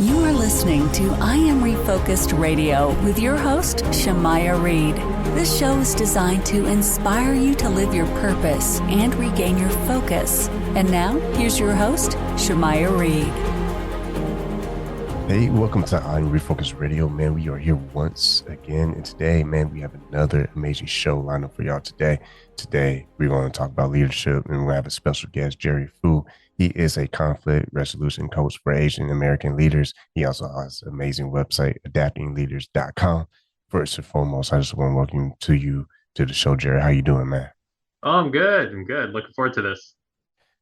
You are listening to I Am Refocused Radio with your host, Shamaya Reed. This show is designed to inspire you to live your purpose and regain your focus. And now, here's your host, Shamaya Reed. Hey, welcome to I Am Refocused Radio, man. We are here once again, and today, man, we have another amazing show lined up for y'all today. Today, we're going to talk about leadership, and we have a special guest, Jerry Fu. He is a conflict resolution coach for Asian American leaders. He also has an amazing website, adaptingleaders.com. First and foremost, I just want to welcome you to the show, Jerry. How you doing, man? Oh, I'm good. Looking forward to this.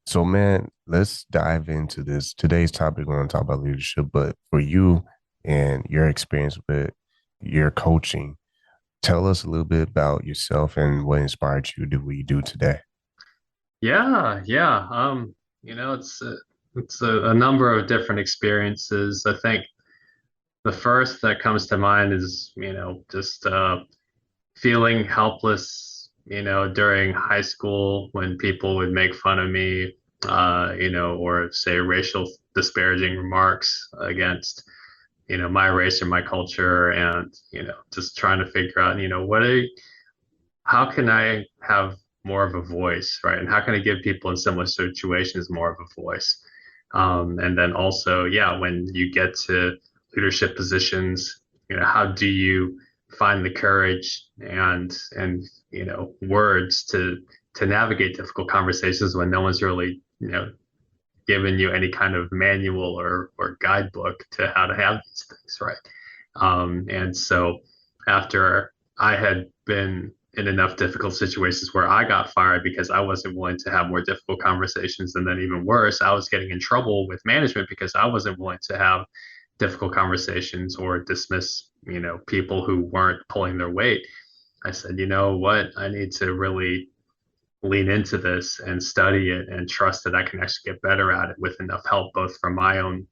So, man, let's dive into this. Today's topic, we're going to talk about leadership, but for you and your experience with your coaching, tell us a little bit about yourself and what inspired you to do what you do today. Yeah. It's a number of different experiences. I think the first that comes to mind is, just feeling helpless, during high school when people would make fun of me, or say racial disparaging remarks against, my race or my culture, and, just trying to figure out, how can I have more of a voice, right? And how can I give people in similar situations more of a voice? And then also, when you get to leadership positions, how do you find the courage and words to navigate difficult conversations when no one's really, given you any kind of manual or guidebook to how to have these things, right? And so after I had been in enough difficult situations where I got fired because I wasn't willing to have more difficult conversations, and then even worse, I was getting in trouble with management because I wasn't willing to have difficult conversations or dismiss, people who weren't pulling their weight. I said, you know what, I need to really lean into this and study it and trust that I can actually get better at it with enough help, both from my own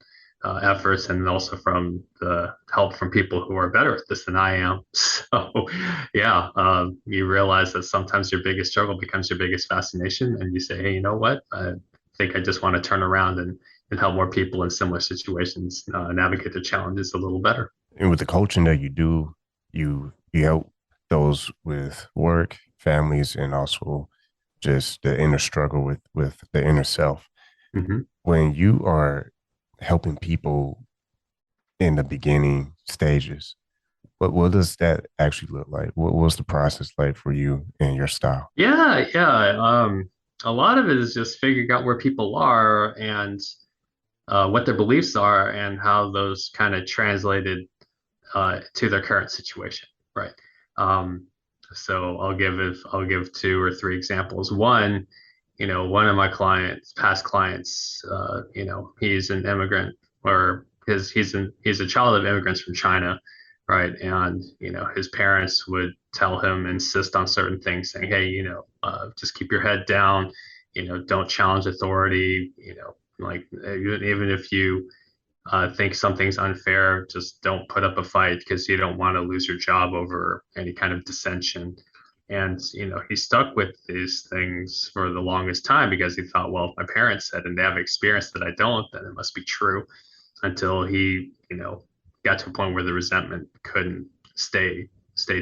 efforts and also from the help from people who are better at this than I am. So, you realize that sometimes your biggest struggle becomes your biggest fascination, and you say, hey, you know what? I think I just want to turn around and help more people in similar situations navigate their challenges a little better. And with the coaching that you do, you help those with work, families, and also just the inner struggle with the inner self. Mm-hmm. When you are helping people in the beginning stages, what does that actually look like? What was the process like for you and your style? Yeah. A lot of it is just figuring out where people are and what their beliefs are and how those kind of translated to their current situation, right? So I'll give two or three examples. One, one of my past clients, he's an immigrant, or he's a child of immigrants from China, right? And his parents would tell him, insist on certain things, saying, hey, just keep your head down, don't challenge authority, like even if you think something's unfair, just don't put up a fight because you don't want to lose your job over any kind of dissension. And, he stuck with these things for the longest time because he thought, well, if my parents said and they have experience that I don't, then it must be true, until he, got to a point where the resentment couldn't stay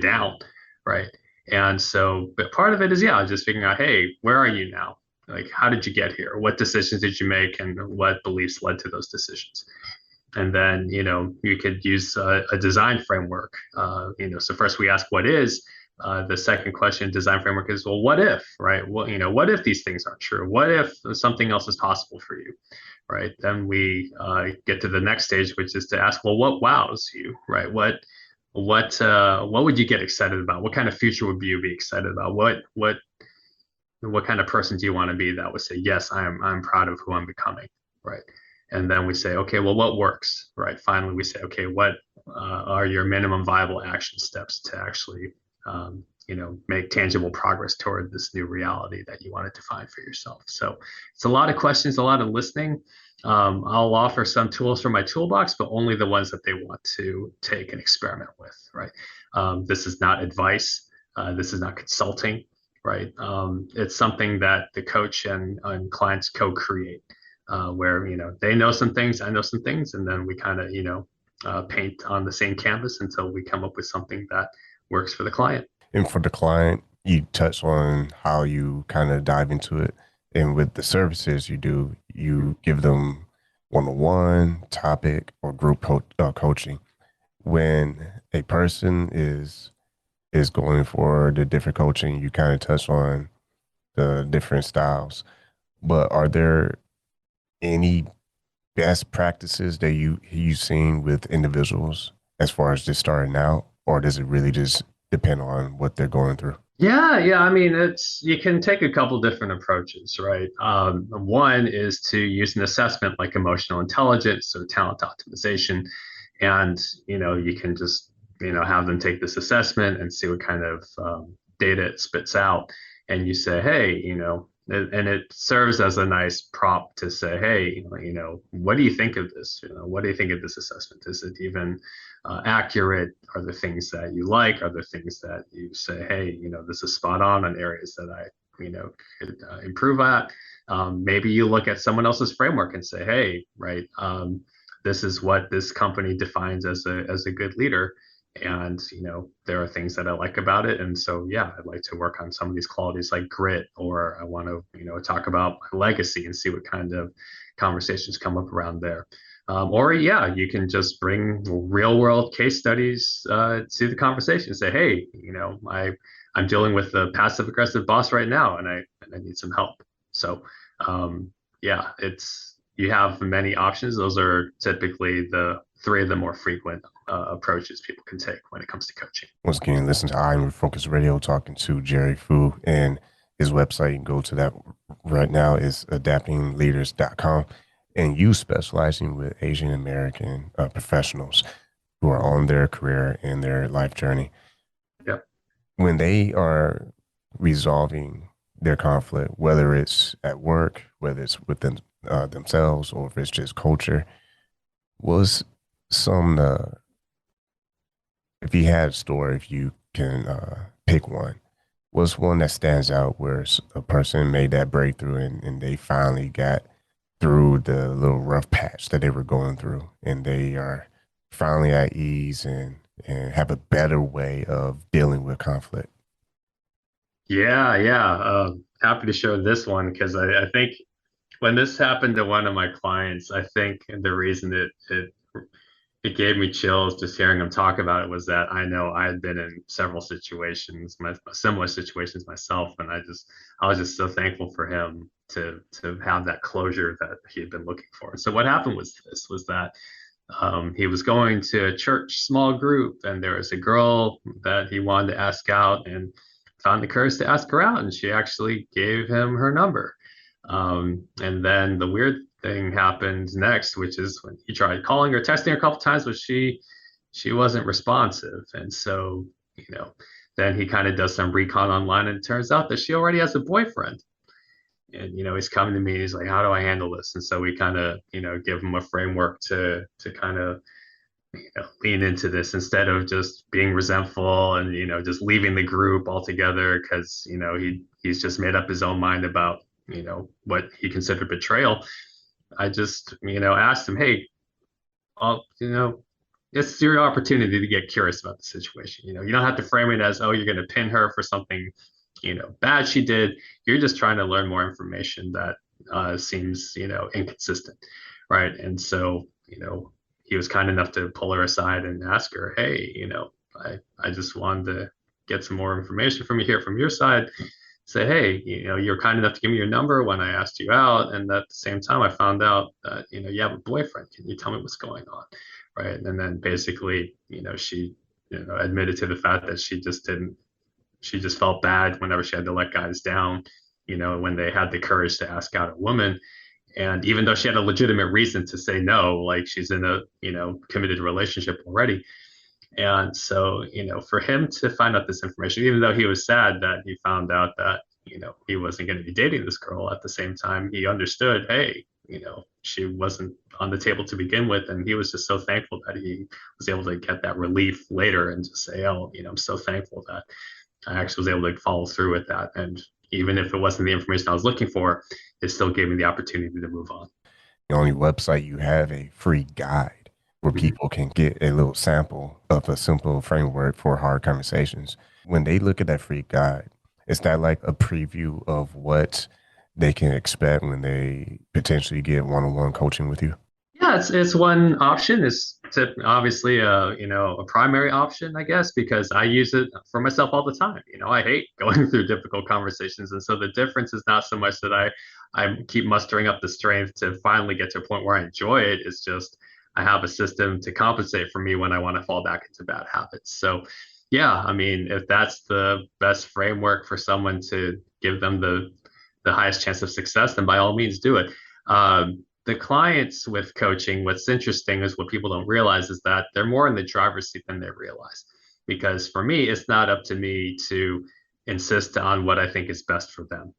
down. Right. And so, but part of it is, just figuring out, hey, where are you now? Like, how did you get here? What decisions did you make, and what beliefs led to those decisions? And then, you could use a design framework. So first we ask what is. The second question, design framework, is, well, what if, right? Well, what if these things aren't true? What if something else is possible for you, right? Then we get to the next stage, which is to ask, well, what wows you, right? What would you get excited about? What kind of future would you be excited about? What kind of person do you want to be that would say, yes, I'm proud of who I'm becoming, right? And then we say, okay, well, what works, right? Finally, we say, okay, what are your minimum viable action steps to actually, make tangible progress toward this new reality that you want to define for yourself? So it's a lot of questions, a lot of listening. I'll offer some tools from my toolbox, but only the ones that they want to take and experiment with, right? This is not advice. This is not consulting, right? It's something that the coach and clients co-create. where, they know some things, I know some things, and then we kind of, paint on the same canvas until we come up with something that works for the client. And for the client, you touch on how you kind of dive into it. And with the services you do, you give them one-on-one topic or group coaching. When a person is going for the different coaching, you kind of touch on the different styles. But are there any best practices that you've seen with individuals as far as just starting out, or does it really just depend on what they're going through? Yeah. I mean, you can take a couple different approaches, right? One is to use an assessment like emotional intelligence or talent optimization, and you can just have them take this assessment and see what kind of data it spits out, and you say, hey, and it serves as a nice prop to say, hey, what do you think of this? What do you think of this assessment? Is it even accurate? Are there things that you like? Are there things that you say, hey, this is spot on areas that I, could improve at? Maybe you look at someone else's framework and say, hey, right, this is what this company defines as a good leader. And there are things that I like about it, and so yeah, I'd like to work on some of these qualities like grit, or I want to talk about my legacy and see what kind of conversations come up around there. Or yeah, you can just bring real world case studies to the conversation. Say, hey, I'm dealing with a passive aggressive boss right now, and I need some help. So yeah, you have many options. Those are typically the three of the more frequent approaches people can take when it comes to coaching. Once again, listen to I Am Refocused Radio talking to Jerry Fu, and his website, you can go to that right now, is adaptingleaders.com. And you specializing with Asian American professionals who are on their career and their life journey. Yep. When they are resolving their conflict, whether it's at work, whether it's within themselves, or if it's just culture, was some if you had a story, if you can pick one, what's one that stands out where a person made that breakthrough and they finally got through the little rough patch that they were going through, and they are finally at ease and have a better way of dealing with conflict? Yeah. Happy to share this one because I think when this happened to one of my clients, I think the reason it gave me chills just hearing him talk about it was that I know I had been in several situations, similar situations myself, and I was just so thankful for him to have that closure that he had been looking for. So what happened was that he was going to a church small group, and there was a girl that he wanted to ask out, and found the courage to ask her out, and she actually gave him her number. And then the weird thing happened next, which is when he tried calling her, texting her a couple times, but she wasn't responsive. And so, then he kind of does some recon online, and it turns out that she already has a boyfriend. And he's coming to me, he's like, how do I handle this? And so we kind of give him a framework to kind of lean into this instead of just being resentful and just leaving the group altogether because he's just made up his own mind about what he considered betrayal. I just asked him, hey, it's your opportunity to get curious about the situation. You don't have to frame it as, oh, you're going to pin her for something bad she did. You're just trying to learn more information that seems inconsistent, right? And so he was kind enough to pull her aside and ask her, hey, I just wanted to get some more information from you, hear from your side. Say, hey, you're kind enough to give me your number when I asked you out, and at the same time, I found out that you have a boyfriend. Can you tell me what's going on, right? And then basically, she admitted to the fact that she just felt bad whenever she had to let guys down, when they had the courage to ask out a woman. And even though she had a legitimate reason to say no, like she's in a committed relationship already. And so, for him to find out this information, even though he was sad that he found out that, he wasn't going to be dating this girl, at the same time, he understood, hey, she wasn't on the table to begin with. And he was just so thankful that he was able to get that relief later and just say, oh, I'm so thankful that I actually was able to follow through with that. And, even if it wasn't the information I was looking for, it still gave me the opportunity to move on. The only website you have a free guide where Mhm. people can get a little sample of a simple framework for hard conversations. When they look at that free guide, is that like a preview of what they can expect when they potentially get one-on-one coaching with you? Yeah, it's one option. It's obviously a primary option, I guess, because I use it for myself all the time. I hate going through difficult conversations, and so the difference is not so much that I keep mustering up the strength to finally get to a point where I enjoy it. It's just I have a system to compensate for me when I want to fall back into bad habits. So yeah, I mean, if that's the best framework for someone to give them the highest chance of success, then by all means do it. The clients with coaching, what's interesting is what people don't realize is that they're more in the driver's seat than they realize. Because for me, it's not up to me to insist on what I think is best for them.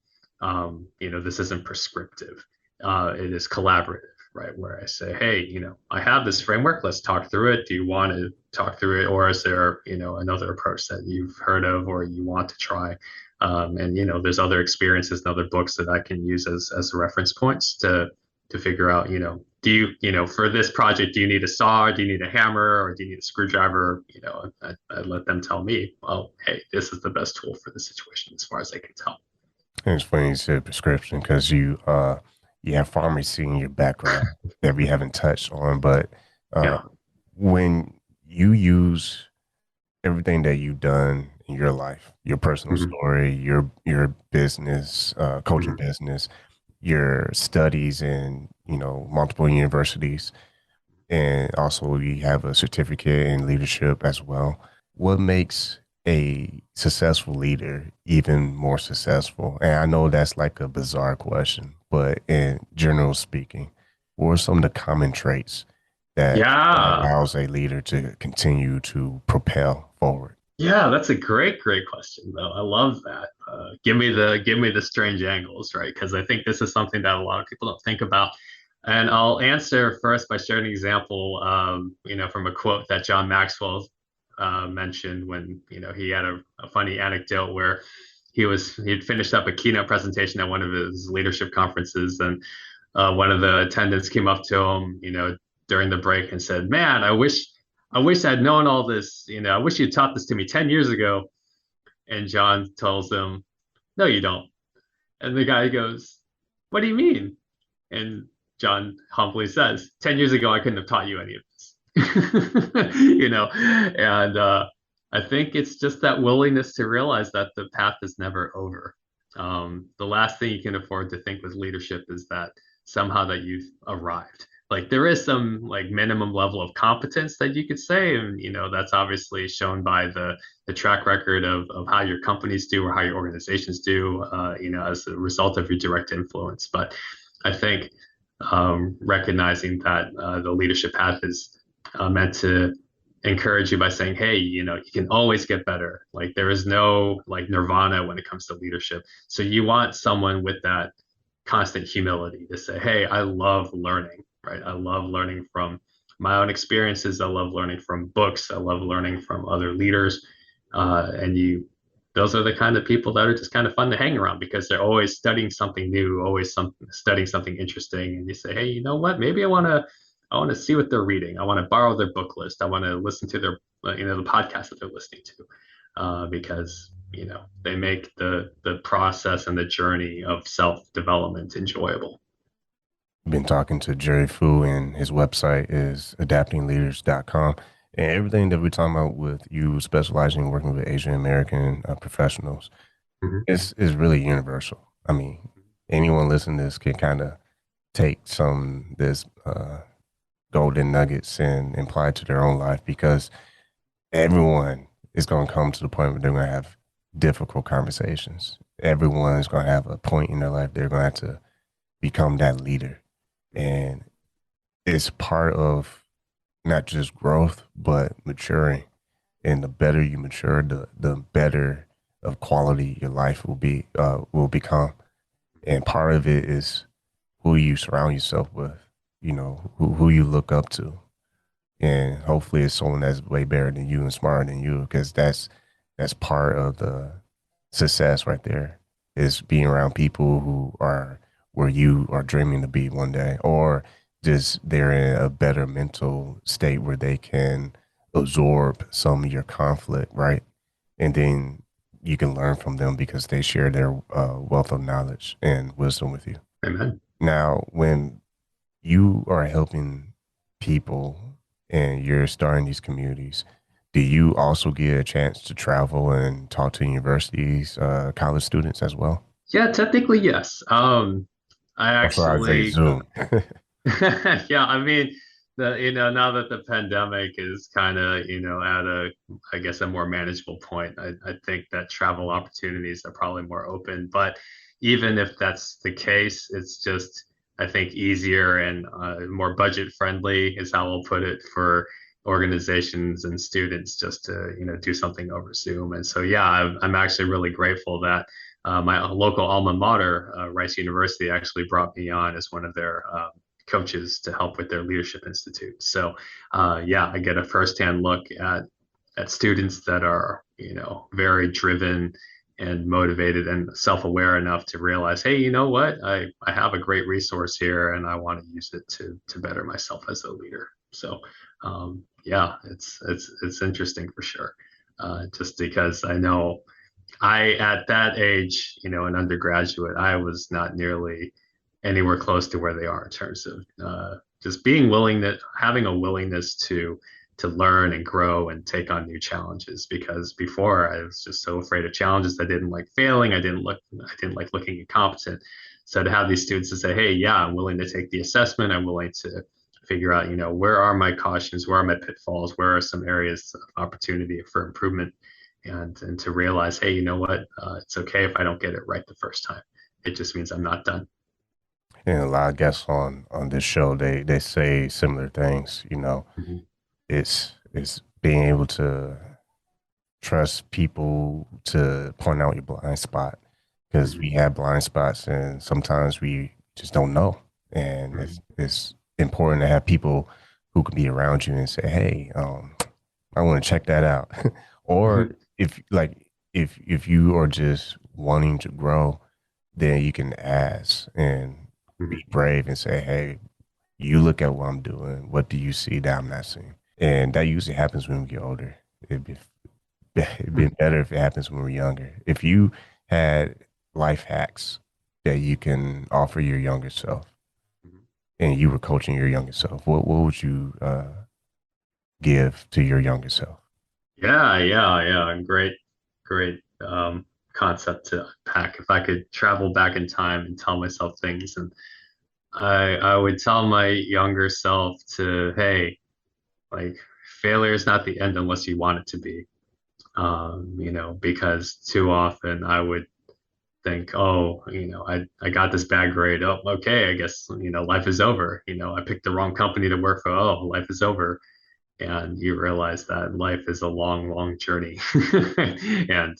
This isn't prescriptive. It is collaborative, right? Where I say, hey, I have this framework. Let's talk through it. Do you want to talk through it, or is there, another approach that you've heard of or you want to try? And there's other experiences and other books that I can use as reference points to figure out, do you, for this project, do you need a saw, do you need a hammer, or do you need a screwdriver? I let them tell me, well, hey, this is the best tool for the situation as far as I can tell. And it's funny you said prescription because you have pharmacy in your background that we haven't touched on, but uh, Yeah. when you use everything that you've done in your life, your personal Mhm. story, your business, coaching Mhm. business, your studies in multiple universities, and also you have a certificate in leadership as well. What makes a successful leader even more successful? And I know that's like a bizarre question, but in general speaking, what are some of the common traits that Yeah. allows a leader to continue to propel forward? Yeah, that's a great question though. I love that. Give me the strange angles, right? Because I think this is something that a lot of people don't think about. And I'll answer first by sharing an example, from a quote that John Maxwell mentioned when, he had a funny anecdote where he'd finished up a keynote presentation at one of his leadership conferences, and one of the attendants came up to him, during the break and said, "Man, I wish I'd known all this. I wish you taught this to me 10 years ago." And John tells him, "No, you don't." And the guy goes, "What do you mean?" And John humbly says, "10 years ago, I couldn't have taught you any of this." And I think it's just that willingness to realize that the path is never over. The last thing you can afford to think with leadership is that somehow that you've arrived. Like there is some like minimum level of competence that you could say, and that's obviously shown by the track record of how your companies do or how your organizations do, as a result of your direct influence. But I think recognizing that the leadership path is meant to encourage you by saying, hey, you can always get better. Like there is no like nirvana when it comes to leadership. So you want someone with that constant humility to say, hey, I love learning, right? I love learning from my own experiences. I love learning from books. I love learning from other leaders. Those are the kind of people that are just kind of fun to hang around because they're always studying something new, always studying something interesting. And you say, hey, you know what? Maybe I want to see what they're reading. I want to borrow their book list. I want to listen to their, the podcast that they're listening to, because they make the process and the journey of self development enjoyable. Been talking to Jerry Fu, and his website is adaptingleaders.com. And everything that we're talking about with you specializing in working with Asian American professionals Mhm. is really universal. I mean, anyone listening to this can kind of take some this golden nuggets and apply it to their own life because everyone is going to come to the point where they're going to have difficult conversations. Everyone is going to have a point in their life they're going to have to become that leader. And it's part of not just growth, but maturing. And the better you mature, the better of quality your life will become. And part of it is who you surround yourself with, who you look up to. And hopefully it's someone that's way better than you and smarter than you, because that's part of the success right there. is being around people who are where you are dreaming to be one day, or just they're in a better mental state where they can absorb some of your conflict, right? And then you can learn from them because they share their wealth of knowledge and wisdom with you. Amen. Now, when you are helping people and you're starting these communities, do you also get a chance to travel and talk to universities, college students as well? Yeah, technically, yes. I Also, I say actually, Zoom. yeah, I mean, now that the pandemic is kind of, at I guess, a more manageable point, I think that travel opportunities are probably more open. But even if that's the case, it's just, I think, easier and more budget friendly is how I'll put it for organizations and students just to, do something over Zoom. And so, yeah, I'm actually really grateful that my local alma mater, Rice University, actually brought me on as one of their coaches to help with their leadership institute. So, yeah, I get a firsthand look at students that are, very driven and motivated and self-aware enough to realize, hey, you know what, I have a great resource here, and I want to use it to better myself as a leader. So, yeah, it's interesting for sure. Just because I know at that age, an undergraduate, I was not nearly anywhere close to where they are in terms of just being willing that having a willingness to learn and grow and take on new challenges. Because before I was just so afraid of challenges, I didn't like failing. I didn't like looking incompetent. So to have these students to say, hey, yeah, I'm willing to take the assessment. I'm willing to figure out, where are my cautions, where are my pitfalls, where are some areas of opportunity for improvement, and to realize, hey, you know what, it's okay if I don't get it right the first time. It just means I'm not done. And a lot of guests on this show, they say similar things. Mhm. It's being able to trust people to point out your blind spot, because we Mhm. have blind spots and sometimes we just don't know. And Mhm. it's important to have people who can be around you and say, hey, I want to check that out. Or Mhm. if like if you are just wanting to grow, then you can ask and Mhm. be brave and say, hey, you look at what I'm doing. What do you see that I'm not seeing? And that usually happens when we get older. It'd been better if it happens when we're younger. If you had life hacks that you can offer your younger self Mhm. and you were coaching your younger self, what would you give to your younger self? Yeah, yeah, yeah. Great concept to unpack. If I could travel back in time and tell myself things, and I would tell my younger self to, hey, like, failure is not the end unless you want it to be. Because too often I would think, oh, I got this bad grade. Oh, okay, I guess, life is over. I picked the wrong company to work for. Oh, life is over. And you realize that life is a long, long journey. And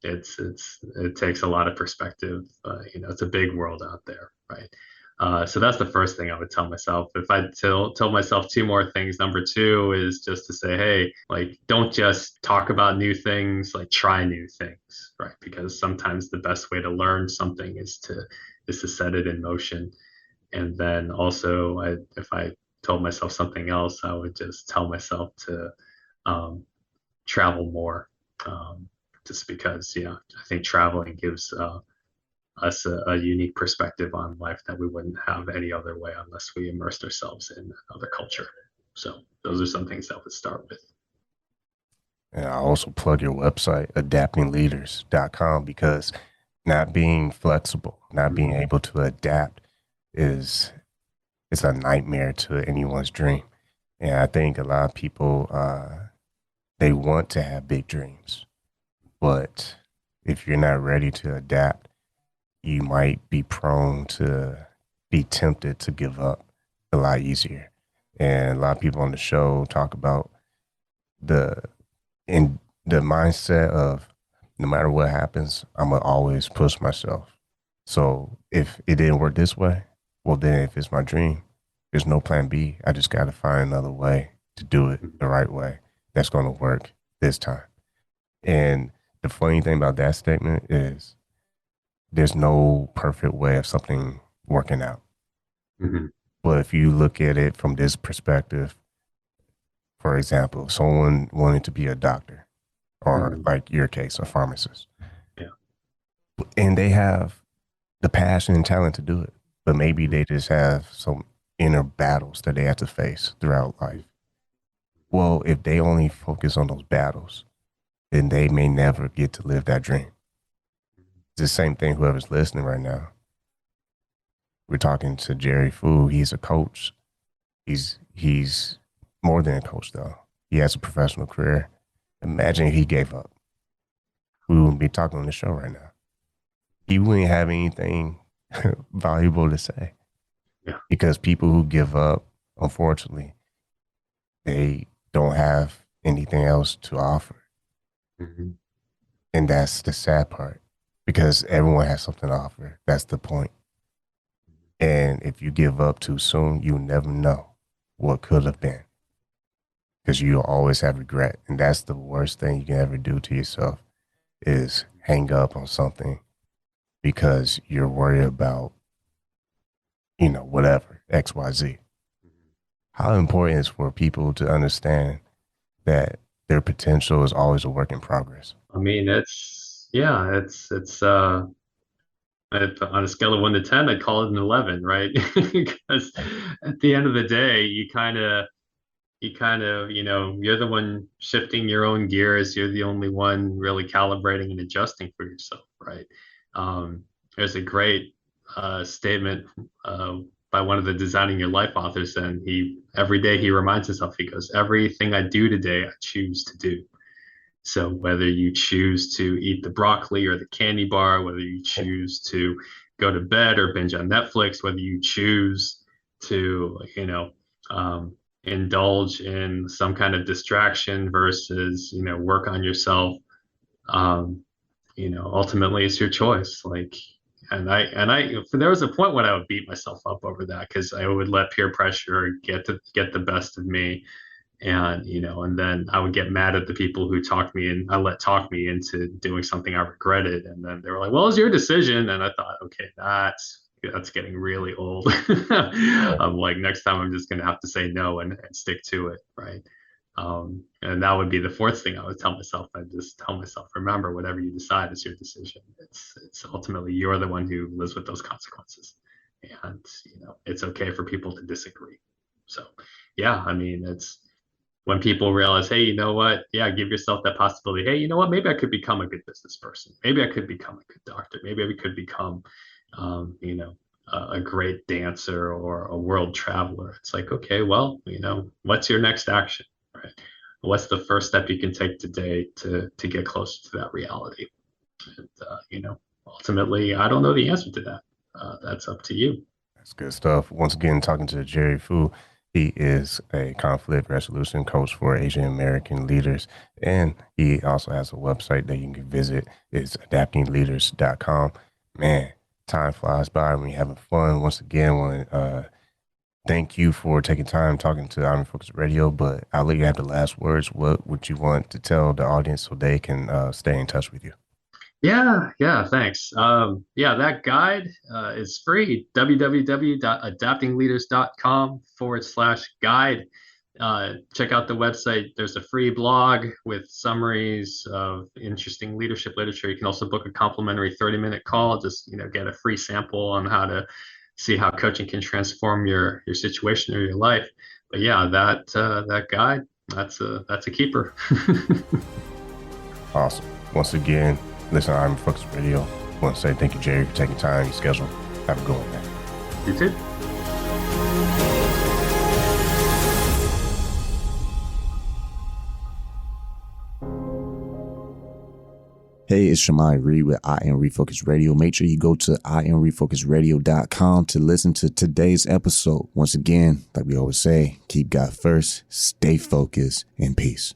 it takes a lot of perspective. It's a big world out there, right? So that's the first thing I would tell myself. If I tell myself two more things, number two is just to say, hey, like, don't just talk about new things, like, try new things, right? Because sometimes the best way to learn something is to set it in motion. And then also, if I told myself something else, I would just tell myself to um, travel more, um, just because, I think traveling gives us a unique perspective on life that we wouldn't have any other way unless we immersed ourselves in another culture. So those are some things I would start with. And I also plug your website, adaptingleaders.com, because not being flexible, not being Mhm. able to adapt is it's a nightmare to anyone's dream. And I think a lot of people they want to have big dreams, but if you're not ready to adapt, you might be prone to be tempted to give up a lot easier. And a lot of people on the show talk about the in the mindset of no matter what happens, I'm gonna always push myself. So if it didn't work this way, well then if it's my dream, there's no plan B. I just gotta find another way to do it Mhm. the right way that's gonna work this time. And the funny thing about that statement is there's no perfect way of something working out. Mm-hmm. But if you look at it from this perspective, for example, someone wanted to be a doctor or Mm-hmm. like your case, a pharmacist, Yeah. and they have the passion and talent to do it, but maybe they just have some inner battles that they have to face throughout life. Well, if they only focus on those battles, then they may never get to live that dream. It's the same thing, whoever's listening right now. We're talking to Jerry Fu. He's a coach. He's more than a coach, though. He has a professional career. Imagine if he gave up. We wouldn't be talking on the show right now. He wouldn't have anything valuable to say. Yeah. Because people who give up, unfortunately, they don't have anything else to offer. Mm-hmm. And that's the sad part, because everyone has something to offer. That's the point. And if you give up too soon, you never know what could have been, because you'll always have regret. And that's the worst thing you can ever do to yourself, is hang up on something because you're worried about, whatever, XYZ. How important is for people to understand that their potential is always a work in progress? I mean, on a scale of 1 to 10, I'd call it an 11, right? Because at the end of the day, you're the one shifting your own gears. You're the only one really calibrating and adjusting for yourself, right? There's a great statement by one of the Designing Your Life authors, and every day he reminds himself, he goes, everything I do today, I choose to do. So whether you choose to eat the broccoli or the candy bar, whether you choose to go to bed or binge on Netflix, whether you choose to, indulge in some kind of distraction versus, work on yourself, ultimately it's your choice. There was a point when I would beat myself up over that, because I would let peer pressure get the best of me. And then I would get mad at the people who talk me into doing something I regretted. And then they were like, well, it's your decision. And I thought, okay, that's getting really old. I'm like, next time I'm just going to have to say no and stick to it. Right. And that would be the fourth thing I would tell myself. I'd just tell myself, remember, whatever you decide is your decision. It's ultimately, you're the one who lives with those consequences. And, it's okay for people to disagree. So, yeah, I mean, it's when people realize, hey, you know what? Yeah, give yourself that possibility. Hey, you know what? Maybe I could become a good business person. Maybe I could become a good doctor. Maybe I could become, a great dancer or a world traveler. It's like, okay, well, what's your next action, right? What's the first step you can take today to get closer to that reality? And, ultimately, I don't know the answer to that. That's up to you. That's good stuff. Once again, talking to Jerry Fu. He is a conflict resolution coach for Asian American leaders, and he also has a website that you can visit. It's adaptingleaders.com. Man, time flies by when you're having fun. Once again, I want to thank you for taking time talking to I'm Focused Radio, but I'll let you have the last words. What would you want to tell the audience so they can stay in touch with you? Yeah, thanks. That guide is free. www.adaptingleaders.com/guide. Check out the website. There's a free blog with summaries of interesting leadership literature. You can also book a complimentary 30-minute call. Just get a free sample on how to see how coaching can transform your situation or your life. But yeah, that guide, that's a keeper. Awesome. Once again, listen to I'm Focused Radio. I want to say thank you, Jerry, for taking time in your schedule. Have a good one, man. You too. Hey, it's Shamaya Reed with I Am Refocused Radio. Make sure you go to IamRefocusedRadio.com to listen to today's episode. Once again, like we always say, keep God first, stay focused, and peace.